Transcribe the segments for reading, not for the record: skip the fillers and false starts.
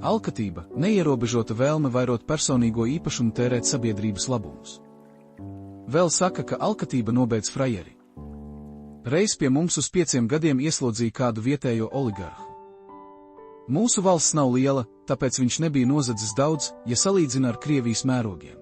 Alkatība – neierobežota vēlme vairot personīgo īpašumu tērēt sabiedrības labumus. Vēl saka, ka alkatība nobeidz frajeri. Reiz pie mums uz 5 gadiem ieslodzīja kādu vietējo oligarhu. Mūsu valsts nav liela, tāpēc viņš nebija nozadzis daudz, ja salīdzina ar Krievijas mērogiem.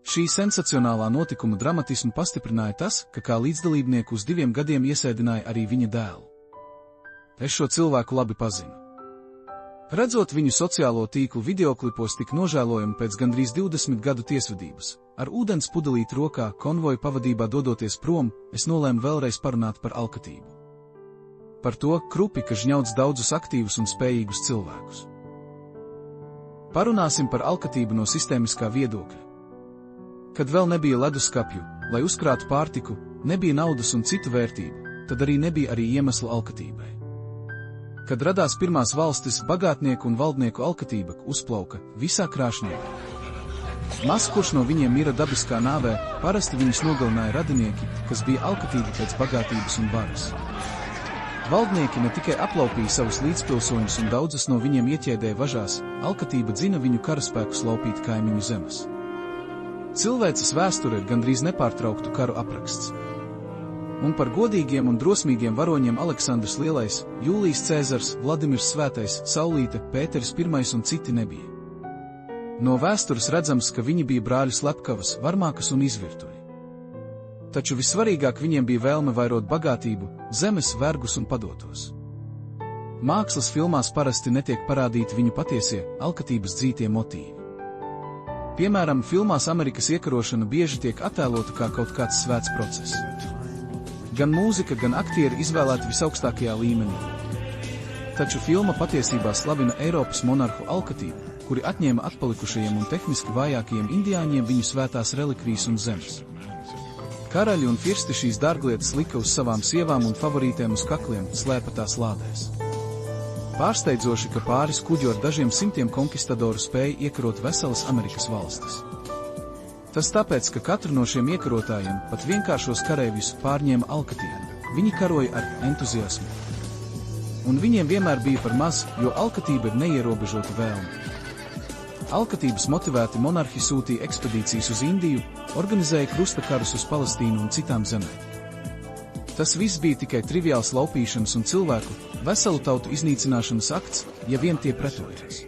Šī sensacionālā notikuma dramatismu pastiprināja tas, ka kā līdzdalībnieku uz 2 gadiem iesēdināja arī viņa dēlu. Es šo cilvēku labi pazinu. Redzot viņu sociālo tīklu videoklipos tik nožēlojami pēc gandrīz 20 gadu tiesvedības, ar ūdens pudelīti rokā konvoju pavadībā dodoties prom, es nolēmu vēlreiz parunāt par alkatību. Par to krupi, ka žņauc daudzus aktīvus un spējīgus cilvēkus. Parunāsim par alkatību no sistēmiskā viedokļa. Kad vēl nebija leduskapju, lai uzkrātu pārtiku, nebija naudas un citu vērtību, tad arī nebija iemeslu alkatībai. Kad radās pirmās valstis, bagātnieku un valdnieku alkatība uzplauka visā krāšņībā. Maz kurš no viņiem mira dabiskā nāvē, parasti viņus nogalināja radinieki, kas bija alkatīvi pēc bagātības un varas. Valdnieki ne tikai aplaupīja savus līdzpilsoņus un daudzas no viņiem ieķēdēja važās, alkatība dzina viņu karaspēkus laupīt kaimiņu zemes. Cilvēces vēsture ir gandrīz nepārtrauktu karu apraksts. Un par godīgiem un drosmīgiem varoņiem Aleksandrs Lielais, Jūlijs Cēzars, Vladimirs Svētais, Saulīte, Pēteris I un citi nebija. No vēstures redzams, ka viņi bija brāļu slepkavas, varmākas un izvirtuļi. Taču vissvarīgāk viņiem bija vēlme vairot bagātību, zemes, vergus un padotos. Mākslas filmās parasti netiek parādīti viņu patiesie, alkatības dzītie motīvi. Piemēram, filmās Amerikas iekarošana bieži tiek attēlota kā kaut kāds svēts process. Gan mūzika, gan aktieri izvēlēti visaugstākajā līmenī. Taču filma patiesībā slavina Eiropas monarhu alkatību, kuri atņēma atpalikušajiem un tehniski vājākajiem indiāņiem viņu svētās relikvijas un zemes. Karaļi un firsti šīs dārglietas lika uz savām sievām un favorītēm uz kakliem, slēpa tās lādēs. Pārsteidzoši, ka pāris kuģu ar dažiem simtiem konkistadoru spēja iekarot veselas Amerikas valstis. Tas tāpēc, ka katru no šiem iekarotājiem, pat vienkāršos kareivjus, pārņēma alkatība. Viņi karoja ar entuziasmu. Un viņiem vienmēr bija par maz, jo alkatība ir neierobežota vēlme. Alkatības motivēti monarhi sūtīja ekspedīcijas uz Indiju, organizēja krusta karus uz Palestīnu un citām zemēm. Tas viss bija tikai triviāls laupīšanas un cilvēku, veselu tautu iznīcināšanas akts, ja vien tie pretojās.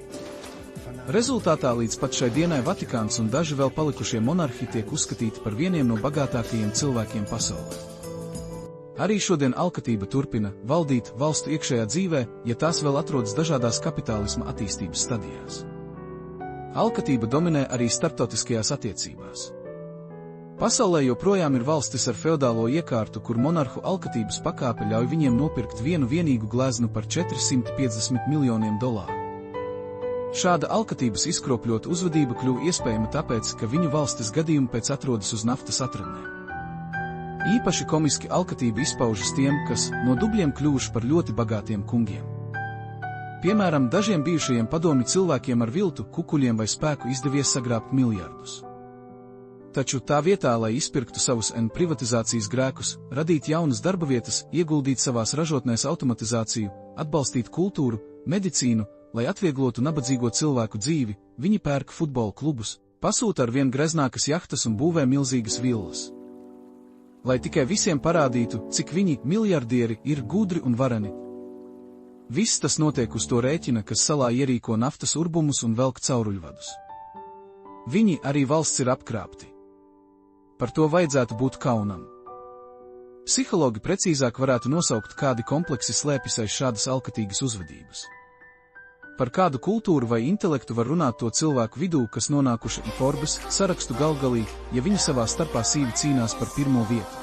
Rezultātā līdz pat šai dienai Vatikāns un daži vēl palikušie monarhi tiek uzskatīti par vieniem no bagātākajiem cilvēkiem pasaulē. Arī šodien alkatība turpina valdīt valstu iekšējā dzīvē, ja tās vēl atrodas dažādās kapitālisma attīstības stadijās. Alkatība dominē arī starptautiskajās attiecībās. Pasaulē joprojām ir valstis ar feodālo iekārtu, kur monarhu alkatības pakāpe ļauj viņiem nopirkt vienu vienīgu gleznu par $450 miljoniem. Šāda alkatības izkropļota uzvedība kļuva iespējama tāpēc, ka viņu valstis gadījumi pēc atrodas uz naftas atradnēm. Īpaši komiski alkatība izpaužas tiem, kas no dubļiem kļuvuši par ļoti bagātiem kungiem. Piemēram, dažiem bijušajiem padomju cilvēkiem ar viltu, kukuļiem vai spēku izdevies sagrābt miljardus. Taču tā vietā, lai izpirktu savus privatizācijas grēkus, radīt jaunas darba vietas, ieguldīt savās ražotnēs automatizāciju, atbalstīt kultūru, medicīnu, lai atvieglotu nabadzīgo cilvēku dzīvi, viņi pērk futbola klubus, pasūta ar vien greznākas jahtas un būvē milzīgas villas. Lai tikai visiem parādītu, cik viņi, miljardieri, ir gudri un vareni. Viss tas notiek uz to rēķina, kas salā ierīko naftas urbumus un velk cauruļvadus. Viņi arī valsts ir apkrāpti. Par to vajadzētu būt kaunam. Psihologi precīzāk varētu nosaukt, kādi kompleksi slēpjas aiz šādas alkatīgas uzvedības. Par kādu kultūru vai intelektu var runāt to cilvēku vidū, kas nonākuši Forbes sarakstu galgalī, ja viņi savā starpā sīvi cīnās par pirmo vietu.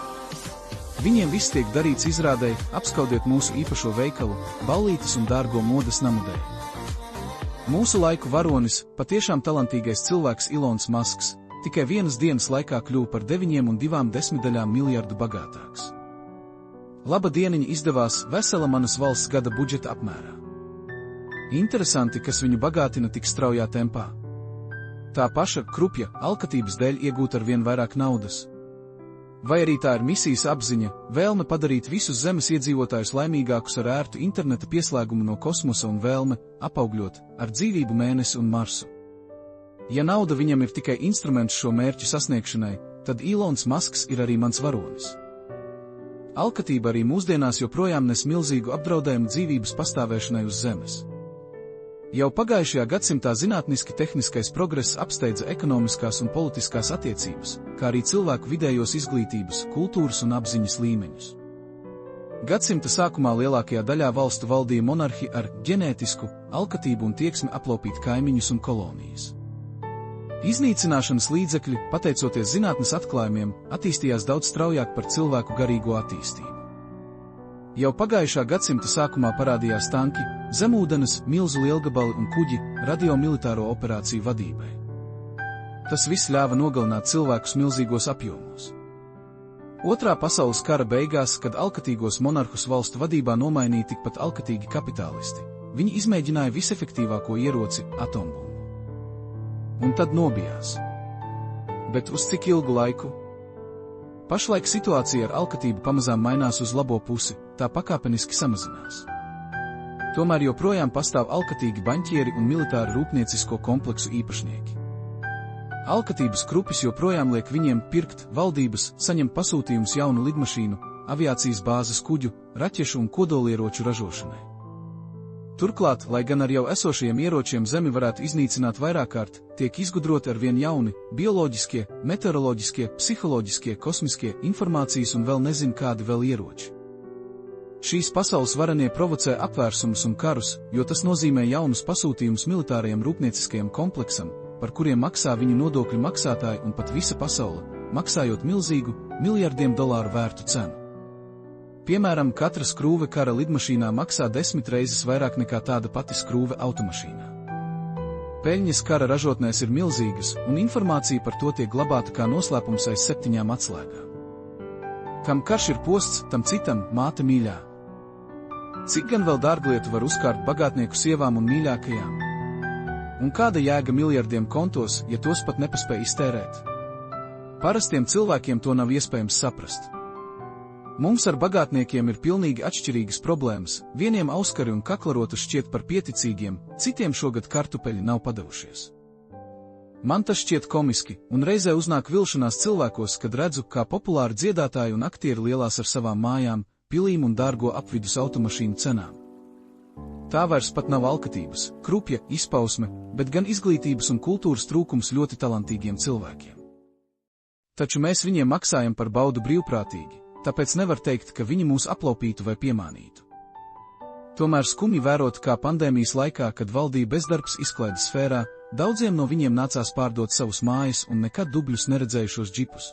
Viņiem viss tiek darīts izrādē, apskaudiet mūsu īpašo veikalu, ballītes un dārgo modes namu dēļ. Mūsu laiku varonis, patiešām talantīgais cilvēks Ilons Masks, tikai vienas dienas laikā kļuva par 9,2 miljardu bagātāks. Laba dieniņa izdevās vesela manas valsts gada budžeta apmērā. Interesanti, kas viņu bagātina tik straujā tempā. Tā paša krupja alkatības dēļ iegūt ar vien vairāk naudas. Vai arī tā ir misijas apziņa, vēlme padarīt visus Zemes iedzīvotājus laimīgākus ar ērtu interneta pieslēgumu no kosmosa un vēlme apaugļot ar dzīvību Mēnesi un Marsu. Ja nauda viņam ir tikai instruments šo mērķu sasniegšanai, tad Ilons Masks ir arī mans varonis. Alkatība arī mūsdienās joprojām nes milzīgu apdraudējumu dzīvības pastāvēšanai uz Zemes. Jau pagājušajā gadsimtā zinātniski tehniskais progress apsteidza ekonomiskās un politiskās attiecības, kā arī cilvēku vidējos izglītības, kultūras un apziņas līmeņus. Gadsimta sākumā lielākajā daļā valstu valdīja monarhi ar ģenētisku alkatību un tieksmi aplaupīt kaimiņus un kolonijas. Iznīcināšanas līdzekļi, pateicoties zinātnes atklājumiem, attīstījās daudz straujāk par cilvēku garīgo attīstību. Jau pagājušā gadsimta sākumā parādījās tanki, zemūdenes, milzu lielgabali un kuģi radiomilitāro operāciju vadībai. Tas viss ļāva nogalināt cilvēkus milzīgos apjomos. Otrā pasaules kara beigās, kad alkatīgos monarhus valstu vadībā nomainīja tikpat alkatīgi kapitālisti, viņi izmēģināja visefektīvāko ieroci – atombumbu. Un tad nobijās. Bet uz cik ilgu laiku? Pašlaik situācija ar alkatību pamazām mainās uz labo pusi, tā pakāpeniski samazinās. Tomēr joprojām pastāv alkatīgi baņķieri un militāru rūpniecisko kompleksu īpašnieki. Alkatības krupis joprojām liek viņiem pirkt valdības, saņemt pasūtījumus jaunu lidmašīnu, aviācijas bāzes kuģu, raķešu un kodolieroču ražošanai. Turklāt, lai gan ar jau esošajiem ieročiem Zemi varētu iznīcināt vairāk kārt, tiek izgudroti arvien jauni bioloģiskie, meteoroloģiskie, psiholoģiskie, kosmiskie, informācijas un vēl nezin kādi vēl ieroči. Šīs pasaules varenie provocē apvērsumus un karus, jo tas nozīmē jaunus pasūtījumus militārajam rūpnieciskajam kompleksam, par kuriem maksā viņu nodokļu maksātāji un pat visa pasaule, maksājot milzīgu, miljardiem dolāru vērtu cenu. Piemēram, katra skrūve kara lidmašīnā maksā 10 reizes vairāk nekā tāda pati skrūve automašīnā. Peļņas kara ražotnēs ir milzīgas, un informācija par to tiek glabāta kā noslēpums aiz 7 atslēgām. Kam karš ir posts, tam citam māte mīļā. Cik gan vēl dārglietu var uzkārt bagātnieku sievām un mīļākajām? Un kāda jēga miljardiem kontos, ja tos pat nepaspēj iztērēt? Parastiem cilvēkiem to nav iespējams saprast. Mums ar bagātniekiem ir pilnīgi atšķirīgas problēmas, vieniem auskari un kaklarotas šķiet par pieticīgiem, citiem šogad kartupeļi nav padavušies. Man tas šķiet komiski, un reizē uznāk vilšanās cilvēkos, kad redzu, kā populāri dziedātāji un aktieri lielās ar savām mājām, pilīm un dārgo apvidus automašīnu cenām. Tā vairs pat nav alkatības, krupja, izpausme, bet gan izglītības un kultūras trūkums ļoti talantīgiem cilvēkiem. Taču mēs viņiem maksājam par baudu brīvprātīgi. Tāpēc nevar teikt, ka viņi mūs aplaupītu vai piemānītu. Tomēr skumji vērot, kā pandēmijas laikā, kad valdīja bezdarbs izklaides sfērā, daudziem no viņiem nācās pārdot savus mājas un nekad dubļus neredzējušos džipus.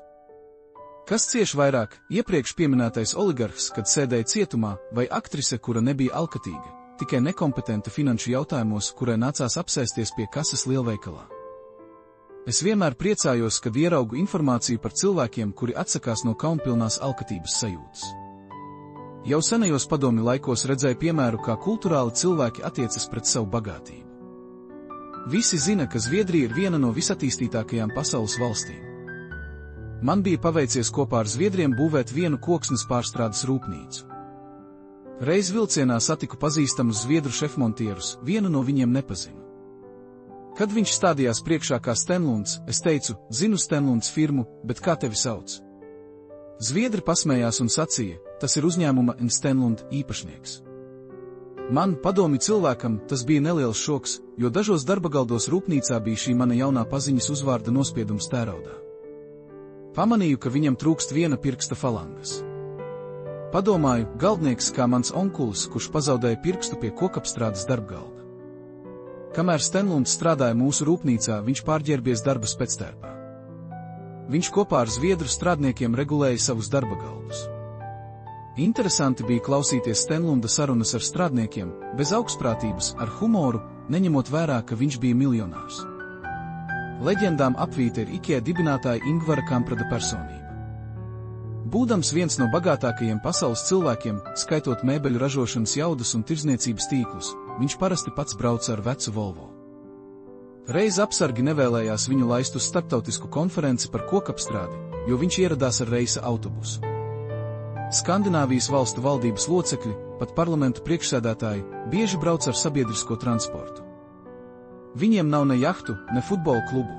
Kas cieš vairāk, iepriekš pieminētais oligarhs, kad sēdēja cietumā, vai aktrise, kura nebija alkatīga, tikai nekompetenta finanšu jautājumos, kurai nācās apsēsties pie kases lielveikalā? Es vienmēr priecājos, kad ieraugu informāciju par cilvēkiem, kuri atsakās no kaunpilnās alkatības sajūtas. Jau senajos padomju laikos redzēju piemēru, kā kulturāli cilvēki attiecas pret savu bagātību. Visi zina, ka Zviedrija ir viena no visattīstītākajām pasaules valstīm. Man bija paveicies kopā ar Zviedriem būvēt vienu koksnes pārstrādes rūpnīcu. Reiz vilcienā satiku pazīstamus zviedru šefmontierus, vienu no viņiem nepazinu. Kad viņš stādījās priekšā kā Stenlunds, es teicu, zinu Stenlunds firmu, bet kā tevi sauc? Zviedri pasmējās un sacīja, tas ir uzņēmuma Stenlund īpašnieks. Man, padomju cilvēkam, tas bija neliels šoks, jo dažos darbagaldos rūpnīcā bija šī mana jaunā paziņas uzvārda nospiedums tēraudā. Pamanīju, ka viņam trūkst viena pirksta falangas. Padomāju, galdnieks kā mans onkulis, kurš pazaudēja pirkstu pie kokapstrādes darbgalda. Kamēr Stenlunds strādāja mūsu rūpnīcā, viņš pārģērbies darba spectērpā. Viņš kopā ar zviedru strādniekiem regulēja savus darba galdus. Interesanti bija klausīties Stenlunda sarunas ar strādniekiem, bez augstprātības, ar humoru, neņemot vērā, ka viņš bija miljonārs. Leģendām apvīta ir IKEA dibinātāja Ingvara Kamprada personība. Būdams viens no bagātākajiem pasaules cilvēkiem, skaitot mēbeļu ražošanas jaudas un tirdzniecības tīklus, viņš parasti pats brauca ar vecu Volvo. Reiz apsargi nevēlējās viņu laist uz starptautisku konferenci par kokapstrādi, jo viņš ieradās ar reisa autobusu. Skandināvijas valstu valdības locekļi, pat parlamentu priekšsēdētāji, bieži brauc ar sabiedrisko transportu. Viņiem nav ne jahtu, ne futbola klubu.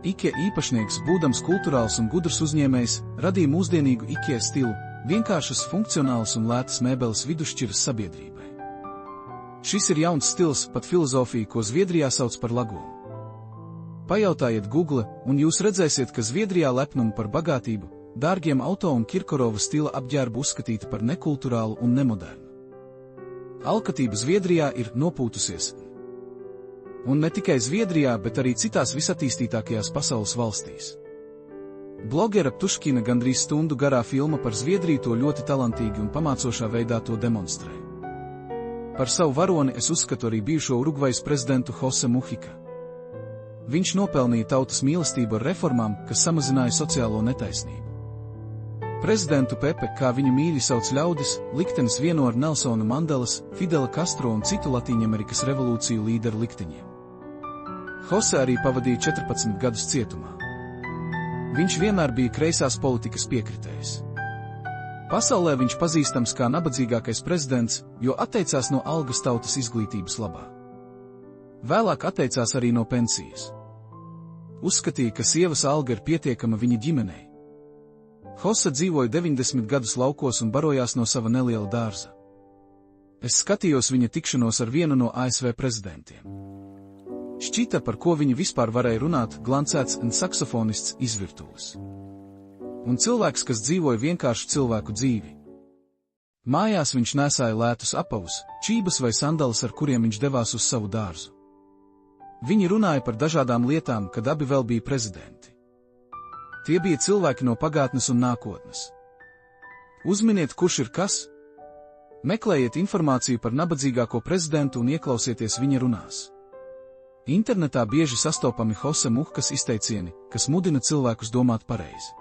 IKEA īpašnieks, būdams kulturāls un gudrs uzņēmējs, radīja mūsdienīgu IKEA stilu, vienkāršas, funkcionālas un lētas mēbeles vidusšķiras sabiedrībai. Šis ir jauns stils, pat filozofija, ko Zviedrijā sauc par lagomu. Pajautājiet Google, un jūs redzēsiet, ka Zviedrijā lepnumu par bagātību, dārgiem auto un Kirkorova stila apģērbu uzskatīta par nekulturālu un nemodernu. Alkatība Zviedrijā ir nopūtusies. Un ne tikai Zviedrijā, bet arī citās visattīstītākajās pasaules valstīs. Blogera Ptuškina gandrīz stundu garā filma par Zviedriju to ļoti talantīgi un pamācošā veidā to demonstrē. Par savu varoni es uzskatu arī bijušo Urugvajas prezidentu Jose Muhika. Viņš nopelnīja tautas mīlestību ar reformām, kas samazināja sociālo netaisnību. Prezidentu Pepe, kā viņu mīļi sauc ļaudis, liktenis vieno ar Nelsona Mandelas, Fidela Castro un citu Latīņamerikas revolūciju līderu likteņiem. Jose arī pavadīja 14 gadus cietumā. Viņš vienmēr bija kreisās politikas piekritējs. Pasaulē viņš pazīstams kā nabadzīgākais prezidents, jo atteicās no algas tautas izglītības labā. Vēlāk atteicās arī no pensijas. Uzskatīja, ka sievas alga ir pietiekama viņa ģimenei. Jose dzīvoja 90 gadus laukos un barojās no sava neliela dārza. Es skatījos viņa tikšanos ar vienu no ASV prezidentiem. Šķita, par ko viņi vispār varēja runāt, glancēts un saksofonists izvirtulis. Un cilvēks, kas dzīvoja vienkāršu cilvēku dzīvi. Mājās viņš nesāja lētus apavus, čības vai sandalas, ar kuriem viņš devās uz savu dārzu. Viņi runāja par dažādām lietām, kad abi vēl bija prezidenti. Tie bija cilvēki no pagātnes un nākotnes. Uzminiet, kurš ir kas? Meklējiet informāciju par nabadzīgāko prezidentu un ieklausieties viņa runās. Internetā bieži sastopami Jose Muhkas izteicieni, kas mudina cilvēkus domāt pareizi.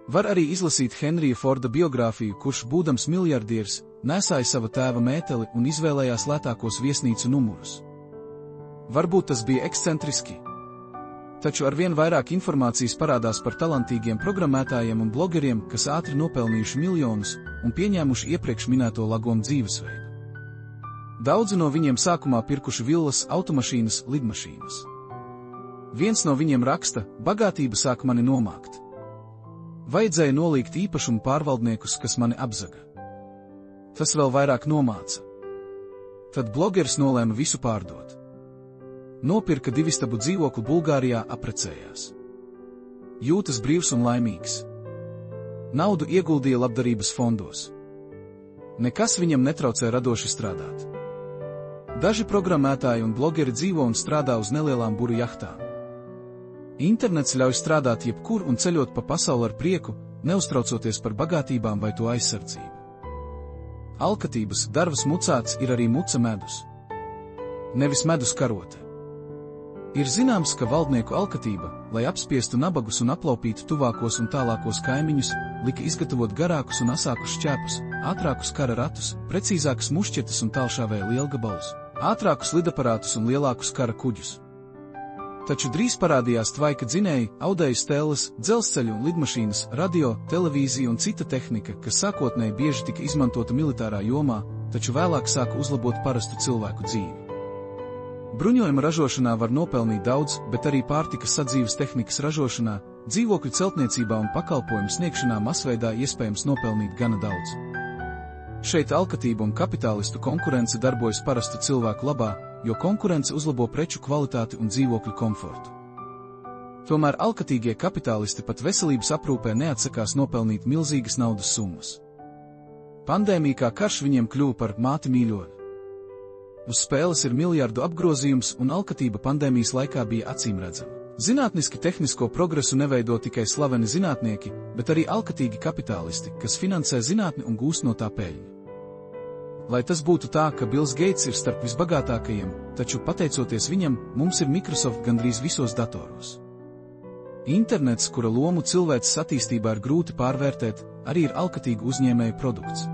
Var arī izlasīt Henrija Forda biogrāfiju, kurš, būdams miljardieris, nesāja sava tēva mēteli un izvēlējās lētākos viesnīcu numurus. Varbūt tas bija ekscentriski. Taču arvien vairāk informācijas parādās par talantīgiem programmētājiem un blogeriem, kas ātri nopelnījuši miljonus un pieņēmuši iepriekš minēto lagomu dzīvesveidu. Daudzi no viņiem sākumā pirkuši villas, automašīnas, lidmašīnas. Viens no viņiem raksta: bagātība sāk mani nomākt. Vajadzēja nolīgt īpašumu pārvaldniekus, kas mani apzaga. Tas vēl vairāk nomāca. Tad blogeris nolēma visu pārdot. Nopirka 2-stabu dzīvokli Bulgārijā, apprecējās. Jūtas brīvs un laimīgs. Naudu ieguldīja labdarības fondos. Nekas viņam netraucē radoši strādāt. Daži programmētāji un blogeri dzīvo un strādā uz nelielām buru jahtām. Internets ļauj strādāt jebkur un ceļot pa pasauli ar prieku, neuztraucoties par bagātībām vai to aizsardzību. Alkatības darvas mucāts ir arī muca medus. Nevis medus karote. Ir zināms, ka valdnieku alkatība, lai apspiestu nabagus un aplaupītu tuvākos un tālākos kaimiņus, lika izgatavot garākus un asākus šķēpus, ātrākus kara ratus, precīzākus mušķetes un tālšāvēja lielgabalus, ātrākus lidaparātus un lielākus kara kuģus. Taču drīz parādījās tvaika dzinēji, audēju stēles, dzelzceļu un lidmašīnas, radio, televīzija un cita tehnika, kas sākotnēji bieži tika izmantota militārā jomā, taču vēlāk sāka uzlabot parastu cilvēku dzīvi. Bruņojuma ražošanā var nopelnīt daudz, bet arī pārtikas sadzīves tehnikas ražošanā, dzīvokļu celtniecībā un pakalpojumu sniegšanā masveidā iespējams nopelnīt gana daudz. Šeit alkatība un kapitālistu konkurence darbojas parastu cilvēku labā, jo konkurence uzlabo preču kvalitāti un dzīvokļu komfortu. Tomēr alkatīgie kapitālisti pat veselības aprūpē neatsakās nopelnīt milzīgas naudas summas. Pandēmija kā karš viņiem kļuva par māti mīļoni. Uz spēles ir miljardu apgrozījums, un alkatība pandēmijas laikā bija acīmredzama. Zinātniski tehnisko progresu neveido tikai slaveni zinātnieki, bet arī alkatīgi kapitālisti, kas finansē zinātni un gūst no tā peļņu. Lai tas būtu tā, ka Bills Gates ir starp visbagātākajiem, taču pateicoties viņam, mums ir Microsoft gandrīz visos datoros. Internets, kura lomu cilvēces attīstībā ir grūti pārvērtēt, arī ir alkatīgu uzņēmēju produkts.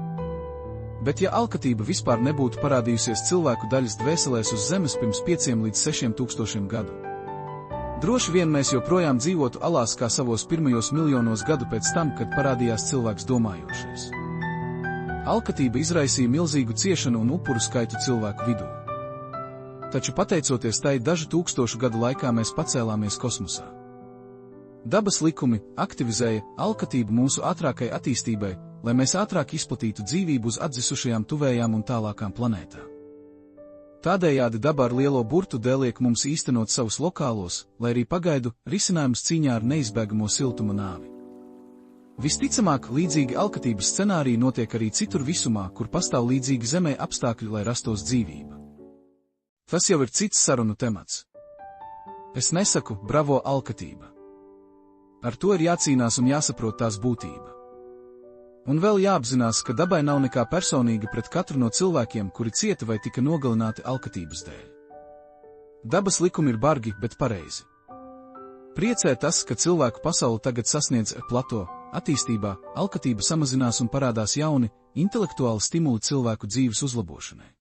Bet ja alkatība vispār nebūtu parādījusies cilvēku daļas dvēselēs uz Zemes pirms 5 līdz 6 tūkstošiem gadu, Droši vien mēs joprojām dzīvotu alās kā savos pirmajos miljonos gadu pēc tam, kad parādījās cilvēks domājošais. Alkatība izraisīja milzīgu ciešanu un upuru skaitu cilvēku vidū. Taču pateicoties tai dažu tūkstošu gadu laikā mēs pacēlāmies kosmosā. Dabas likumi aktivizēja alkatību mūsu ātrākai attīstībai, lai mēs ātrāk izplatītu dzīvību uz atdzisušajām tuvējām un tālākām planētām. Tādējādi daba ar lielo burtu dēļ liek mums īstenot savus lokālos, lai arī pagaidu, risinājumus cīņā ar neizbēgamo siltuma nāvi. Visticamāk, līdzīgi alkatības scenāriji notiek arī citur visumā, kur pastāv līdzīgi Zemē apstākļi, lai rastos dzīvība. Tas jau ir cits sarunu temats. Es nesaku, bravo alkatība. Ar to ir jācīnās un jāsaprot tās būtība. Un vēl jāapzinās, ka dabai nav nekā personīga pret katru no cilvēkiem, kuri cieta vai tika nogalināti alkatības dēļ. Dabas likumi ir bargi, bet pareizi. Priecē tas, ka cilvēku pasaule tagad sasniedz plato, attīstībā, alkatība samazinās un parādās jauni, intelektuāli stimuli cilvēku dzīves uzlabošanai.